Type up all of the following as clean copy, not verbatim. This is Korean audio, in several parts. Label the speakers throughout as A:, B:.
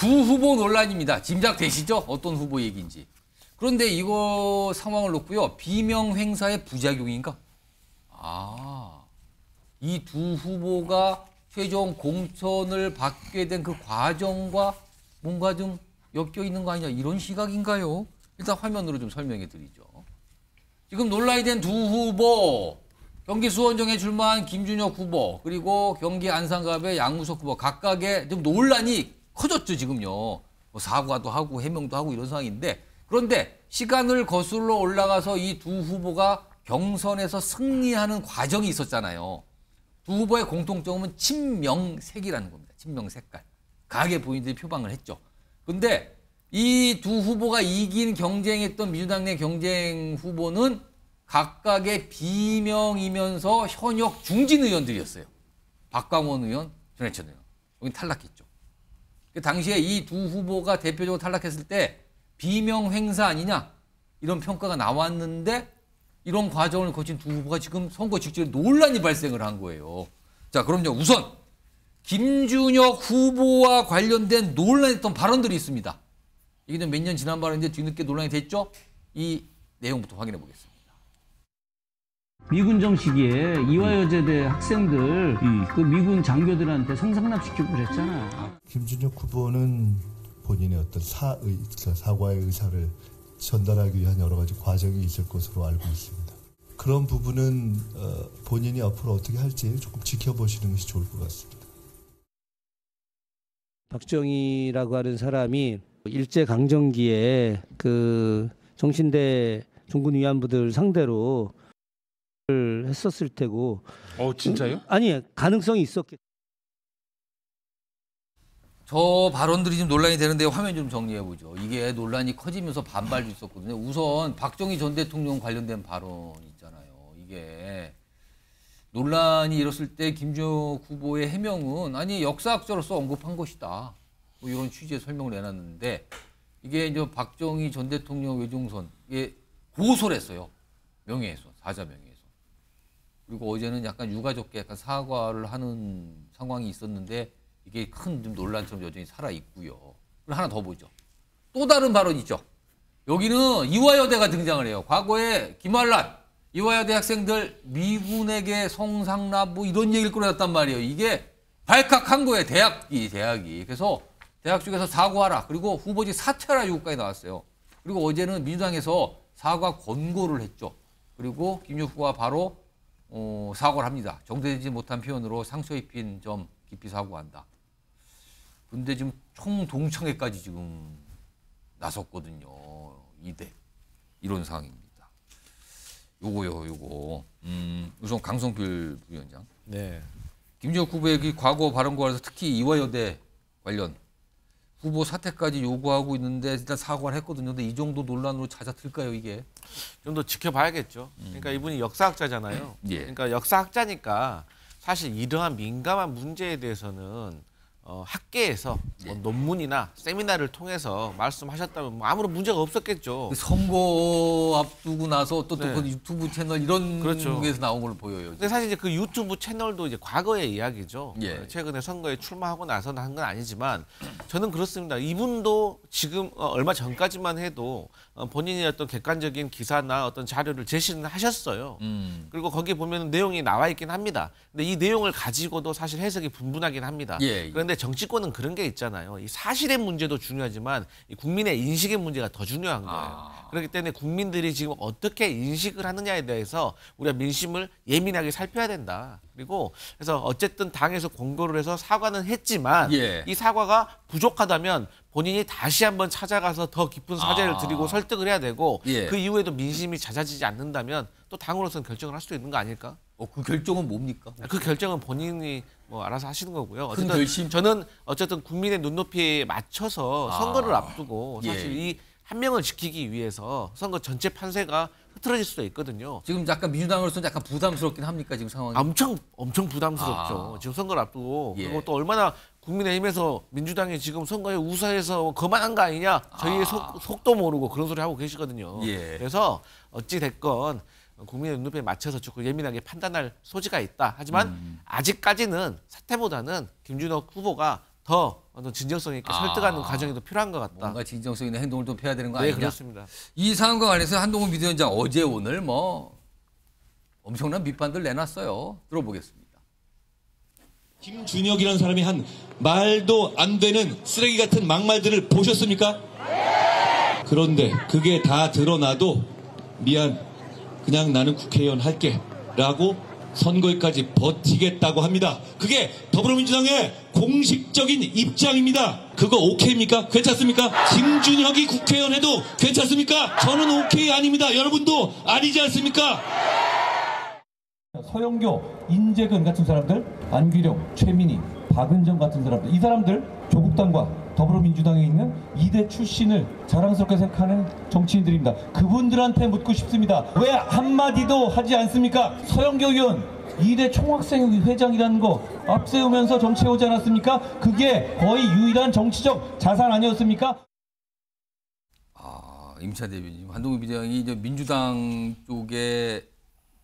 A: 두 후보 논란입니다. 짐작되시죠? 어떤 후보 얘기인지. 그런데 이거 상황을 놓고요. 비명 행사의 부작용인가? 이 두 후보가 최종 공천을 받게 된 그 과정과 뭔가 좀 엮여 있는 거 아니냐 이런 시각인가요? 일단 화면으로 좀 설명해 드리죠. 지금 논란이 된 두 후보, 경기 수원정에 출마한 김준혁 후보, 그리고 경기 안산갑의 양우석 후보 각각의 좀 논란이 커졌죠, 지금요. 뭐 사과도 하고 해명도 하고 이런 상황인데, 그런데 시간을 거슬러 올라가서 이 두 후보가 경선에서 승리하는 과정이 있었잖아요. 두 후보의 공통점은 친명색이라는 겁니다. 친명색깔. 강하게 본인들이 표방을 했죠. 근데 이 두 후보가 이긴 경쟁했던 민주당 내 경쟁 후보는 각각의 비명이면서 현역 중진 의원들이었어요. 박광원 의원, 전해천 의원. 여기 탈락했죠. 그 당시에 이 두 후보가 대표적으로 탈락했을 때 비명 행사 아니냐 이런 평가가 나왔는데 이런 과정을 거친 두 후보가 지금 선거 직전에 논란이 발생을 한 거예요. 자, 그럼요. 우선 김준혁 후보와 관련된 논란했던 발언들이 있습니다. 이게 몇 년 지난 발언인데 뒤늦게 논란이 됐죠? 이 내용부터 확인해 보겠습니다.
B: 미군 정시기에 이화여자대 학생들 그 미군 장교들한테 성상납시키고 그랬잖아.
C: 김준혁 후보는 본인의 어떤 사과의 의사를 전달하기 위한 여러 가지 과정이 있을 것으로 알고 있습니다. 그런 부분은 본인이 앞으로 어떻게 할지 조금 지켜보시는 것이 좋을 것 같습니다.
B: 박정희라고 하는 사람이 일제강점기에 그 정신대 종군 위안부들 상대로 했었을 테고.
D: 진짜요?
B: 아니, 가능성이 있었겠.
A: 저 발언들이 좀 논란이 되는데 화면 좀 정리해 보죠. 이게 논란이 커지면서 반발도 있었거든요. 우선 박정희 전 대통령 관련된 발언 있잖아요. 이게 논란이 일었을 때 김준혁 후보의 해명은 아니 역사학자로서 언급한 것이다. 뭐 이런 취지의 설명을 내놨는데 이게 이제 박정희 전 대통령 외종선 이게 고소를 했어요. 명예훼손, 사자 명예훼손. 그리고 어제는 약간 유가족께 약간 사과를 하는 상황이 있었는데 이게 큰 좀 논란처럼 여전히 살아 있고요. 그리고 하나 더 보죠. 또 다른 발언이 있죠. 여기는 이화여대가 등장을 해요. 과거에 김환란, 이화여대 학생들 미군에게 성상납 뭐 이런 얘기를 꺼내놨단 말이에요. 이게 발칵한 거예요. 대학이. 그래서 대학 쪽에서 사과하라. 그리고 후보직 사퇴하라 요구까지 나왔어요. 그리고 어제는 민주당에서 사과 권고를 했죠. 그리고 김준혁 후보가 바로 사과를 합니다. 정제되지 못한 표현으로 상처 입힌 점 깊이 사과한다. 근데 지금 총동창회까지 지금 나섰거든요. 이대 이런 상황입니다. 요거. 우선 강성필 부위원장.
D: 네.
A: 김준혁 후보의 그 과거 발언과 관해서 특히 이화여대 관련 후보 사퇴까지 요구하고 있는데 일단 사과를 했거든요. 근데 이 정도 논란으로 잦아들까요, 이게?
D: 좀 더 지켜봐야겠죠. 그러니까 이분이 역사학자잖아요.
A: 예.
D: 그러니까 역사학자니까 사실 이러한 민감한 문제에 대해서는 학계에서 뭐 논문이나 세미나를 통해서 말씀하셨다면 뭐 아무런 문제가 없었겠죠.
A: 선거 앞두고 나서 또
D: 네.
A: 그 유튜브 채널 이런
D: 그렇죠.
A: 게서 나온 걸로 보여요.
D: 근데 사실 이제 그 유튜브 채널도 이제 과거의 이야기죠.
A: 예.
D: 최근에 선거에 출마하고 나서는 한 건 아니지만 저는 그렇습니다. 이분도 지금 얼마 전까지만 해도 본인의 어떤 객관적인 기사나 어떤 자료를 제시는 하셨어요. 그리고 거기에 보면 내용이 나와 있긴 합니다. 근데 이 내용을 가지고도 사실 해석이 분분하긴 합니다.
A: 예.
D: 그런데 정치권은 그런 게 있잖아요. 이 사실의 문제도 중요하지만 이 국민의 인식의 문제가 더 중요한 거예요. 그렇기 때문에 국민들이 지금 어떻게 인식을 하느냐에 대해서 우리가 민심을 예민하게 살펴야 된다. 그리고 그래서 어쨌든 당에서 권고를 해서 사과는 했지만 이 사과가 부족하다면 본인이 다시 한번 찾아가서 더 깊은 사죄를 드리고 설득을 해야 되고 그 이후에도 민심이 잦아지지 않는다면 또 당으로서는 결정을 할 수도 있는 거 아닐까?
A: 그 결정은 뭡니까?
D: 그 결정은 본인이 뭐 알아서 하시는 거고요.
A: 큰
D: 어쨌든
A: 결심?
D: 저는 어쨌든 국민의 눈높이에 맞춰서 선거를 앞두고 사실 이 한 명을 지키기 위해서 선거 전체 판세가 흐트러질 수도 있거든요.
A: 지금 약간 민주당으로서는 약간 부담스럽긴 합니까 지금 상황이?
D: 엄청 부담스럽죠. 지금 선거를 앞두고 그리고 또 얼마나 국민의힘에서 민주당이 지금 선거에 우세해서 거만한 거 아니냐 저희의 속도 모르고 그런 소리 하고 계시거든요. 그래서 어찌 됐건 국민의 눈높이에 맞춰서 조금 예민하게 판단할 소지가 있다. 하지만 아직까지는 사퇴보다는 김준혁 후보가 더 어떤 진정성 있게 설득하는 과정이 더 필요한 것 같다.
A: 뭔가 진정성 있는 행동을 좀 펴야 되는 거
D: 네,
A: 아니냐.
D: 그렇습니다.
A: 이 사안과 관련해서 한동훈 비대위원장 어제 오늘 뭐 엄청난 비판들 내놨어요. 들어보겠습니다.
E: 김준혁이라는 사람이 한 말도 안 되는 쓰레기 같은 막말들을 보셨습니까? 그런데 그게 다 드러나도 미안, 그냥 나는 국회의원 할게 라고 선거에까지 버티겠다고 합니다. 그게 더불어민주당의 공식적인 입장입니다. 그거 오케이입니까? 괜찮습니까? 김준혁이 국회의원 해도 괜찮습니까? 저는 오케이 아닙니다. 여러분도 아니지 않습니까?
F: 서영교, 인재근 같은 사람들, 안규령, 최민희, 박은정 같은 사람들, 이 사람들 조국당과 더불어민주당에 있는 2대 출신을 자랑스럽게 생각하는 정치인들입니다. 그분들한테 묻고 싶습니다. 왜 한마디도 하지 않습니까? 서영교 의원 2대 총학생회장이라는 거 앞세우면서 정치해 오지 않았습니까? 그게 거의 유일한 정치적 자산 아니었습니까?
A: 임차 대변인 한동훈 비대위원장이 이제 민주당 쪽에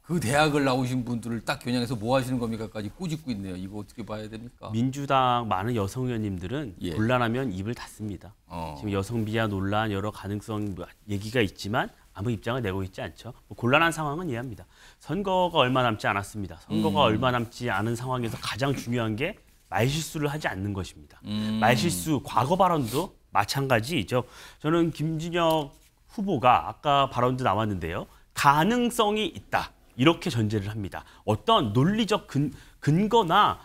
A: 그 대학을 나오신 분들을 딱 겨냥해서 뭐 하시는 겁니까까지 꼬집고 있네요. 이거 어떻게 봐야 됩니까?
G: 민주당 많은 여성 의원님들은
A: 예.
G: 곤란하면 입을 닫습니다. 지금 여성 비하 논란 여러 가능성 얘기가 있지만 아무 입장을 내고 있지 않죠. 뭐 곤란한 상황은 이해합니다. 선거가 얼마 남지 않았습니다. 선거가 얼마 남지 않은 상황에서 가장 중요한 게 말실수를 하지 않는 것입니다. 말실수, 과거 발언도 마찬가지이죠. 저는 김준혁 후보가 아까 발언도 나왔는데요. 가능성이 있다. 이렇게 전제를 합니다. 어떤 논리적 근거나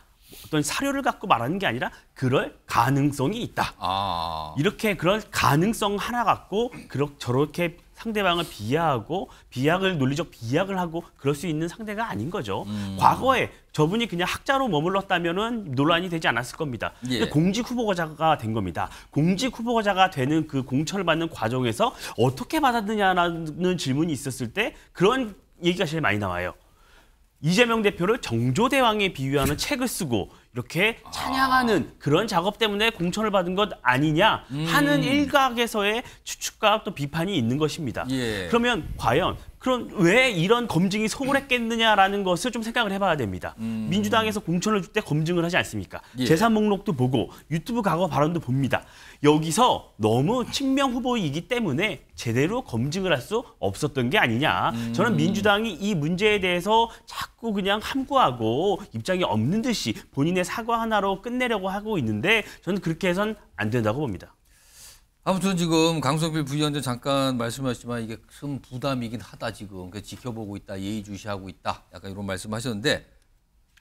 G: 어떤 사료를 갖고 말하는 게 아니라 그럴 가능성이 있다. 이렇게 그런 가능성 하나 갖고 저렇게 상대방을 비약을 논리적 비약을 하고 그럴 수 있는 상대가 아닌 거죠. 과거에 저분이 그냥 학자로 머물렀다면은 논란이 되지 않았을 겁니다.
A: 예.
G: 근데 공직 후보자가 된 겁니다. 공직 후보자가 되는 그 공천을 받는 과정에서 어떻게 받았느냐라는 질문이 있었을 때 그런 얘기가 제일 많이 나와요. 이재명 대표를 정조대왕에 비유하는 책을 쓰고 이렇게 찬양하는 그런 작업 때문에 공천을 받은 것 아니냐 하는 일각에서의 추측과 또 비판이 있는 것입니다.
A: 예.
G: 그러면 과연 왜 이런 검증이 소홀했겠느냐라는 것을 좀 생각을 해봐야 됩니다. 민주당에서 공천을 줄 때 검증을 하지 않습니까?
A: 예.
G: 재산 목록도 보고 유튜브 과거 발언도 봅니다. 여기서 너무 친명 후보이기 때문에 제대로 검증을 할 수 없었던 게 아니냐. 저는 민주당이 이 문제에 대해서 자꾸 그냥 함구하고 입장이 없는 듯이 본인의 사과 하나로 끝내려고 하고 있는데 저는 그렇게 해선 안 된다고 봅니다.
A: 아무튼 지금 강성필 부위원장 잠깐 말씀하셨지만 이게 큰 부담이긴 하다 지금. 그래서 지켜보고 있다, 예의주시하고 있다. 약간 이런 말씀하셨는데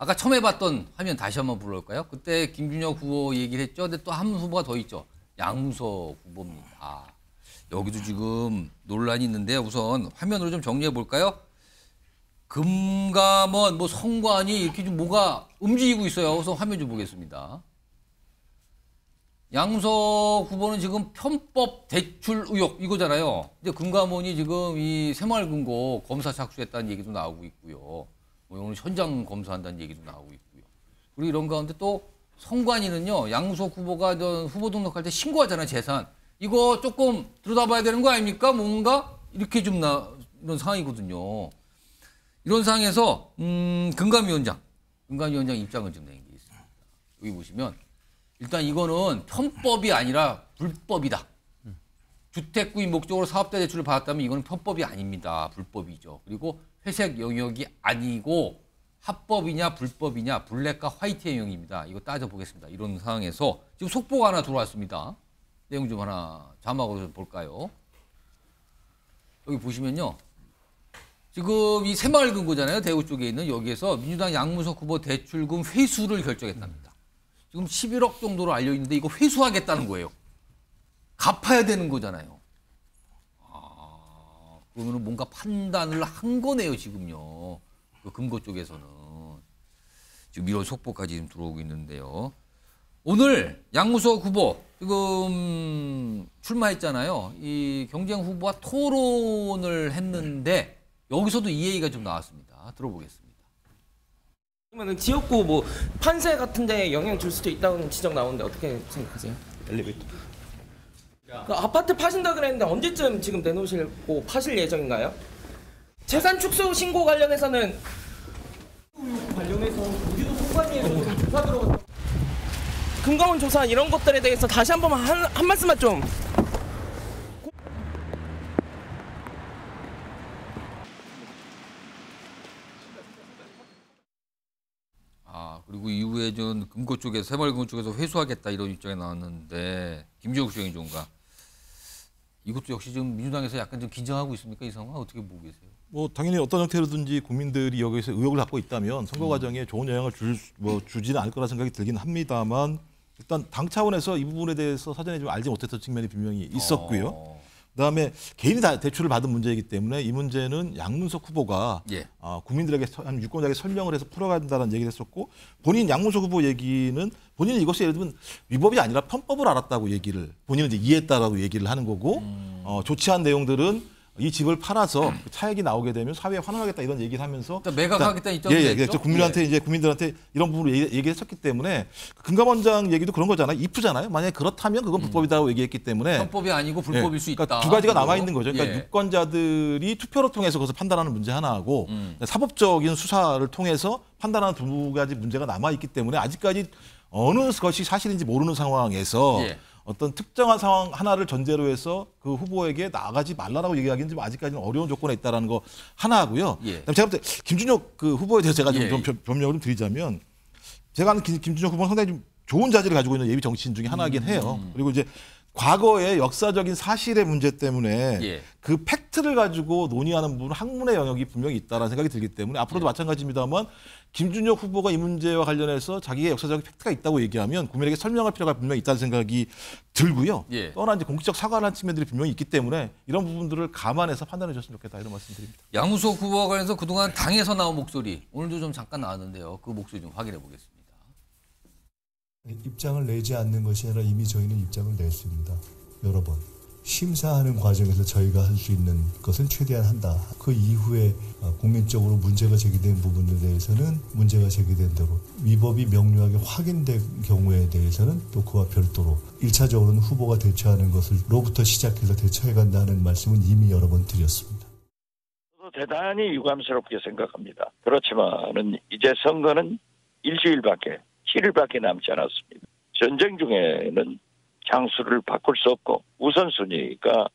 A: 아까 처음 해봤던 화면 다시 한번 불러볼까요? 그때 김준혁 후보 얘기를 했죠. 근데 또 한 후보가 더 있죠. 양무석 후보입니다. 여기도 지금 논란이 있는데 우선 화면으로 좀 정리해 볼까요? 금감원, 뭐 성관이 이렇게 좀 뭐가 움직이고 있어요. 우선 화면 좀 보겠습니다. 양무석 후보는 지금 편법 대출 의혹 이거잖아요. 이제 금감원이 지금 이 새마을금고 검사 착수했다는 얘기도 나오고 있고요. 뭐 오늘 현장 검사한다는 얘기도 나오고 있고요. 그리고 이런 가운데 또 성관이는요. 양무석 후보가 후보 등록할 때 신고하잖아요. 재산. 이거 조금 들여다봐야 되는 거 아닙니까? 뭔가 이렇게 좀 이런 상황이거든요. 이런 상황에서 금감위원장 입장을 좀 낸 게 있습니다. 여기 보시면 일단 이거는 편법이 아니라 불법이다. 주택구입 목적으로 사업자 대출을 받았다면 이거는 편법이 아닙니다. 불법이죠. 그리고 회색 영역이 아니고 합법이냐 불법이냐 블랙과 화이트의 영역입니다. 이거 따져보겠습니다. 이런 상황에서 지금 속보가 하나 들어왔습니다. 내용 좀 하나 자막으로 좀 볼까요? 여기 보시면요. 지금 이 새마을금고잖아요. 대구 쪽에 있는 여기에서 민주당 양무석 후보 대출금 회수를 결정했답니다. 지금 11억 정도로 알려있는데 이거 회수하겠다는 거예요. 갚아야 되는 거잖아요. 그러면 뭔가 판단을 한 거네요, 지금요. 그 금고 쪽에서는. 지금 이런 속보까지 지금 들어오고 있는데요. 오늘 양무석 후보 지금 출마했잖아요. 이 경쟁 후보와 토론을 했는데 여기서도 이 얘기가 좀 나왔습니다. 들어보겠습니다.
H: 그러면 지역구 뭐 판세 같은데 영향 줄 수도 있다는 지적 나오는데 어떻게 생각하세요? 엘리베이터. 그 아파트 파신다 그랬는데 언제쯤 지금 내놓으시고 파실 예정인가요? 재산 축소 신고 관련해서는 우리도 송관위에서 조사 들어갔다. 금감원 조사 이런 것들에 대해서 다시 한 번만 한 말씀만 좀.
A: 그리고 이후에 전 금고 쪽에서 새마을금고 쪽에서 회수하겠다 이런 입장이 나왔는데 김주혁 시장이종가 이것도 역시 지금 민주당에서 약간 좀 긴장하고 있습니까? 이 상황 어떻게 보고 계세요?
I: 뭐 당연히 어떤 형태로든지 국민들이 여기서 의혹을 갖고 있다면 선거 과정에 좋은 영향을 주지는 않을 거라 생각이 들긴 합니다만 일단 당 차원에서 이 부분에 대해서 사전에 좀 알지 못했던 측면이 분명히 있었고요. 그다음에 개인이 다 대출을 받은 문제이기 때문에 이 문제는 양문석 후보가 국민들에게 한 유권자에게 설명을 해서 풀어간다는 얘기를 했었고 본인 양문석 후보 얘기는 본인은 이것이 예를 들면 위법이 아니라 편법을 알았다고 얘기를 본인은 이제 이해했다라고 얘기를 하는 거고 좋지 않은 내용들은 이 집을 팔아서 차액이 나오게 되면 사회에 환원하겠다 이런 얘기를 하면서
A: 매각하겠다는 입장을 냈죠.
I: 국민한테 이제 국민들한테 이런 부분을 얘기했었기 때문에 금감원장 얘기도 그런 거잖아요. 이프잖아요. 만약에 그렇다면 그건 불법이다고 얘기했기 때문에
A: 편법이 아니고 불법일 수 있다.
I: 그러니까 두 가지가 남아 있는 거죠. 그러니까 유권자들이 투표를 통해서 그것을 판단하는 문제 하나하고 사법적인 수사를 통해서 판단하는 두 가지 문제가 남아 있기 때문에 아직까지 어느 것이 사실인지 모르는 상황에서 어떤 특정한 상황 하나를 전제로 해서 그 후보에게 나가지 말라라고 얘기하기는 좀 아직까지는 어려운 조건에 있다라는 거 하나 하고요. 제가 볼 때 김준혁 그 후보에 대해서 제가 좀 변명을 좀 드리자면 제가 아는 김준혁 후보는 상당히 좀 좋은 자질을 가지고 있는 예비 정치인 중에 하나이긴 해요. 그리고 이제 과거의 역사적인 사실의 문제 때문에 그 팩트를 가지고 논의하는 부분은 학문의 영역이 분명히 있다는 생각이 들기 때문에 앞으로도 마찬가지입니다만 김준혁 후보가 이 문제와 관련해서 자기의 역사적인 팩트가 있다고 얘기하면 국민에게 설명할 필요가 분명히 있다는 생각이 들고요. 또한 이제 공식적 사과를 한 측면들이 분명히 있기 때문에 이런 부분들을 감안해서 판단해 주셨으면 좋겠다 이런 말씀드립니다.
A: 양우석 후보와 관련해서 그동안 당에서 나온 목소리 오늘도 좀 잠깐 나왔는데요. 그 목소리 좀 확인해 보겠습니다.
C: 입장을 내지 않는 것이 아니라 이미 저희는 입장을 냈습니다. 여러 번. 심사하는 과정에서 저희가 할 수 있는 것을 최대한 한다. 그 이후에 국민적으로 문제가 제기된 부분에 대해서는 문제가 제기된 대로 위법이 명료하게 확인된 경우에 대해서는 또 그와 별도로 1차적으로는 후보가 대처하는 것을로부터 시작해서 대처해간다는 말씀은 이미 여러 번 드렸습니다.
J: 대단히 유감스럽게 생각합니다. 그렇지만은 이제 선거는 일주일밖에 7일밖에 남지 않았습니다. 전쟁 중에는 장수를 바꿀 수 없고 우선순위가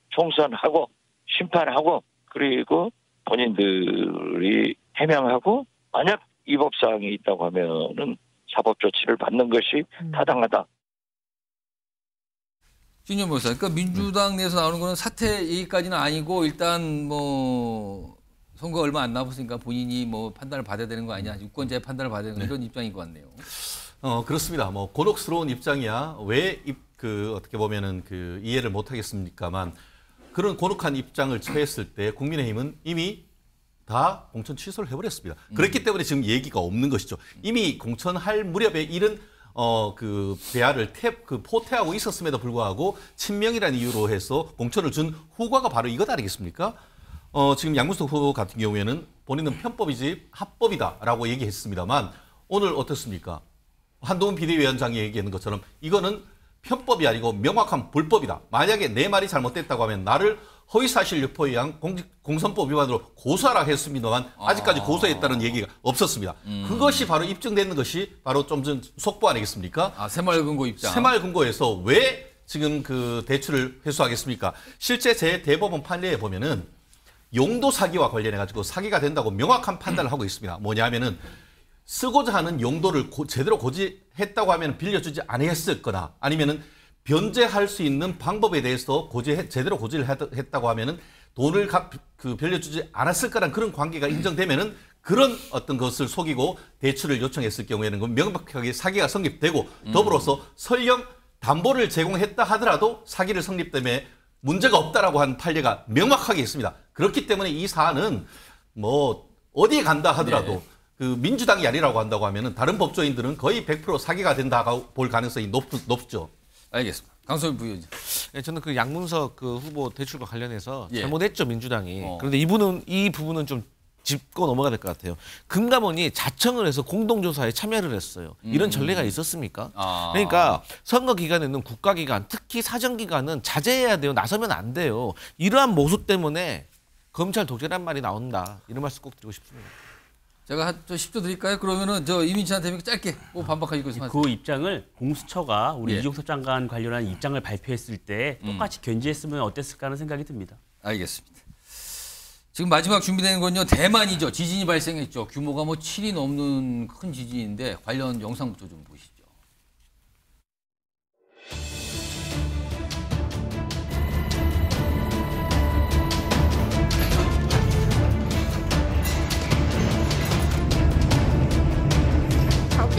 J: 총선하고 심판하고 그리고 본인들이 해명하고 만약 위법사항이 있다고 하면은 사법 조치를 받는 것이 타당하다.
A: 진영 변호사, 그러니까 민주당 내에서 나오는 거는 사퇴 얘기까지는 아니고 일단 뭐 선거 얼마 안 남았으니까 본인이 뭐 판단을 받아야 되는 거 아니냐, 유권자의 판단을 받아야 되는 이런 입장인 것 같네요.
K: 그렇습니다. 뭐 곤혹스러운 입장이야. 왜 어떻게 보면은 이해를 못 하겠습니까만 그런 곤혹한 입장을 처했을 때 국민의힘은 이미 다 공천 취소를 해버렸습니다. 그렇기 때문에 지금 얘기가 없는 것이죠. 이미 공천할 무렵에 이른 대화를 포퇴하고 있었음에도 불구하고 친명이라는 이유로 해서 공천을 준 후과가 바로 이것 아니겠습니까? 지금 양문석 후보 같은 경우에는 본인은 편법이지 합법이다라고 얘기했습니다만 오늘 어떻습니까? 한동훈 비대위원장이 얘기하는 것처럼 이거는 편법이 아니고 명확한 불법이다. 만약에 내 말이 잘못됐다고 하면 나를 허위사실 유포에 의한 공선법 위반으로 고소하라 했습니다만 아직까지 고소했다는 얘기가 없었습니다. 그것이 바로 입증되는 것이 바로 좀 전 속보 아니겠습니까?
A: 새마을금고 입장.
K: 새마을금고에서 왜 지금 대출을 회수하겠습니까? 실제 제 대법원 판례에 보면은 용도 사기와 관련해 가지고 사기가 된다고 명확한 판단을 하고 있습니다. 뭐냐면은 쓰고자 하는 용도를 제대로 고지했다고 하면 빌려주지 아니했었거나 아니면은 변제할 수 있는 방법에 대해서 제대로 고지를 했다고 하면은 돈을 빌려주지 않았을 거란 그런 관계가 인정되면은 그런 어떤 것을 속이고 대출을 요청했을 경우에는 명백하게 사기가 성립되고 더불어서 설령 담보를 제공했다 하더라도 사기를 성립되면 문제가 없다라고 한 판례가 명확하게 있습니다. 그렇기 때문에 이 사안은 뭐 어디에 간다 하더라도 민주당이 아니라고 한다고 하면은 다른 법조인들은 거의 100% 사기가 된다고 볼 가능성이 높죠.
A: 알겠습니다. 강소연 부위원장.
D: 네, 저는 양문석 후보 대출과 관련해서 잘못했죠, 민주당이. 그런데 이 부분은 좀 짚고 넘어가야 될 것 같아요. 금감원이 자청을 해서 공동조사에 참여를 했어요. 이런 전례가 있었습니까? 그러니까 선거 기간에는 국가기관, 특히 사정기관은 자제해야 돼요. 나서면 안 돼요. 이러한 모습 때문에 검찰 독재란 말이 나온다. 이런 말씀 꼭 드리고 싶습니다.
A: 제가 좀 10초 드릴까요? 그러면은 저 이민찬 대표 짧게 꼭 반박하시고 있습니다.
G: 그 입장을 공수처가 우리
A: 예.
G: 이종섭 장관 관련한 입장을 발표했을 때 똑같이 견지했으면 어땠을까 하는 생각이 듭니다.
A: 알겠습니다. 지금 마지막 준비되는 건요. 대만이죠. 지진이 발생했죠. 규모가 뭐 7이 넘는 큰 지진인데 관련 영상부터 좀 보시죠.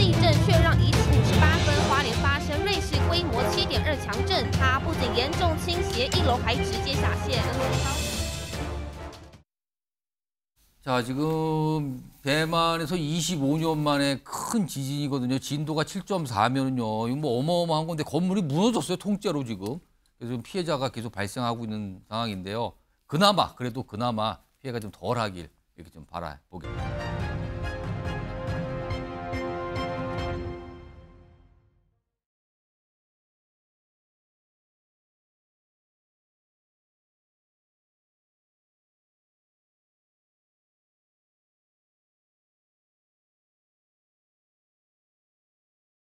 L: 地震却让1时58分花莲发生瑞士规模7.2强震，它不仅严重倾斜，1楼还直接下陷。
A: 자, 지금 대만에서 25년 만에 큰 지진이거든요. 진도가 7.4면은요. 이거 뭐 어마어마한 건데 건물이 무너졌어요. 통째로 지금. 그래서 피해자가 계속 발생하고 있는 상황인데요. 그나마 그래도 피해가 좀 덜하길 이렇게 좀 바라보겠습니다.